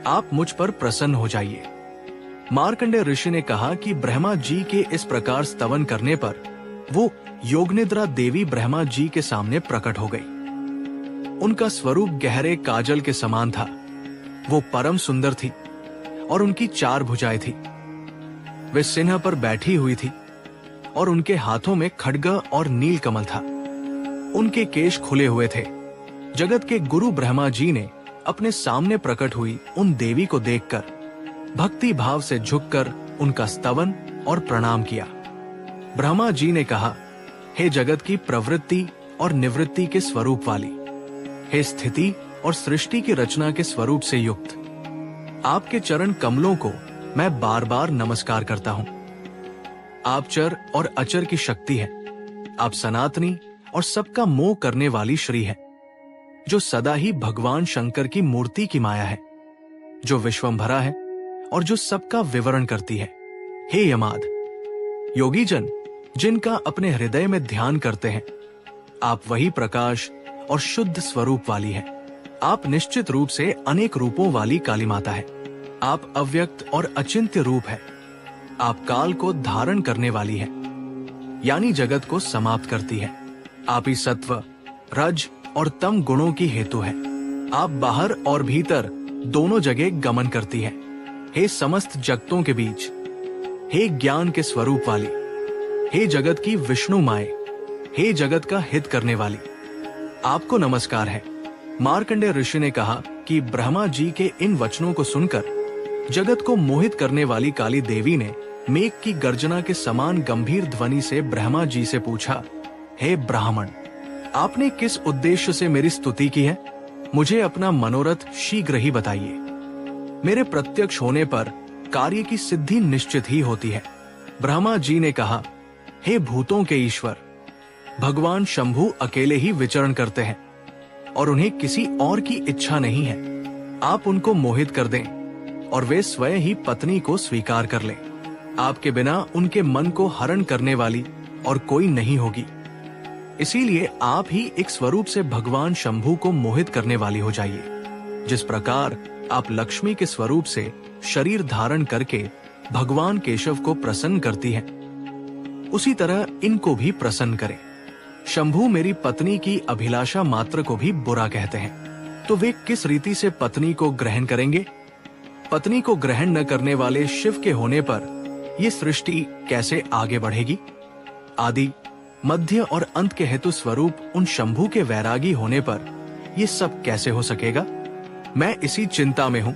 आप मुझ पर प्रसन्न हो जाइए। मार्कंडेय ऋषि ने कहा कि ब्रह्मा जी के इस प्रकार स्तवन करने पर वो योगनिद्रा देवी ब्रह्मा जी के सामने प्रकट हो गई। उनका स्वरूप गहरे काजल के समान था। वो परम सुंदर थी और उनकी 4 भुजाएं थी। वे सिंह पर बैठी हुई थी और उनके हाथों में खड्ग और नील कमल था। उनके केश खुले हुए थे। जगत के गुरु ब्रह्मा जी ने अपने सामने प्रकट हुई उन देवी को देखकर भक्ति भाव से झुककर उनका स्तवन और प्रणाम किया। ब्रह्मा जी ने कहा, हे जगत की प्रवृत्ति और निवृत्ति के स्वरूप वाली, हे स्थिति और सृष्टि की रचना के स्वरूप से युक्त, आपके चरण कमलों को मैं बार बार नमस्कार करता हूं। आप चर और अचर की शक्ति है। आप सनातनी और सबका मोह करने वाली श्री है, जो सदा ही भगवान शंकर की मूर्ति की माया है, जो विश्वम्भरा है और जो सबका विवरण करती है। हे यमाद, योगी जन जिनका अपने हृदय में ध्यान करते हैं, आप वही प्रकाश और शुद्ध स्वरूप वाली है। आप निश्चित रूप से अनेक रूपों वाली काली माता है। आप अव्यक्त और अचिंत्य रूप है। आप काल को धारण करने वाली है, यानी जगत को समाप्त करती है। आप ही सत्व, रज और तम गुणों की हेतु है। आप बाहर और भीतर दोनों जगह गमन करती है। हे समस्त जगतों के बीच, हे ज्ञान के स्वरूप वाली, हे जगत की विष्णु माए, हे जगत का हित करने वाली, आपको नमस्कार है। मार्कंडेय ऋषि ने कहा कि ब्रह्मा जी के इन वचनों को सुनकर जगत को मोहित करने वाली काली देवी ने मेघ की गर्जना के समान गंभीर ध्वनि से ब्रह्मा जी से पूछा, हे ब्राह्मण, आपने किस उद्देश्य से मेरी स्तुति की है? मुझे अपना मनोरथ शीघ्र ही बताइए। मेरे प्रत्यक्ष होने पर कार्य की सिद्धि निश्चित ही होती है। ब्रह्मा जी ने कहा, हे भूतों के ईश्वर, भगवान शंभु अकेले ही विचरण करते हैं और उन्हें किसी और की इच्छा नहीं है। आप उनको मोहित कर दें और वे स्वयं ही पत्नी को स्वीकार कर लें। आपके बिना उनके मन को हरण करने वाली और कोई नहीं होगी। इसीलिए आप ही एक स्वरूप से भगवान शंभु को मोहित करने वाली हो जाइए। जिस प्रकार आप लक्ष्मी के स्वरूप से शरीर धारण करके भगवान केशव को प्रसन्न करती हैं, उसी तरह इनको भी प्रसन्न करें। शंभु मेरी पत्नी की अभिलाषा मात्र को भी बुरा कहते हैं, तो वे किस रीति से पत्नी को ग्रहण करेंगे? पत्नी को ग्रहण न करने वाले शिव के होने पर ये सृष्टि कैसे आगे बढ़ेगी? आदि, मध्य और अंत के हेतु स्वरूप उन शंभु के वैरागी होने पर ये सब कैसे हो सकेगा? मैं इसी चिंता में हूं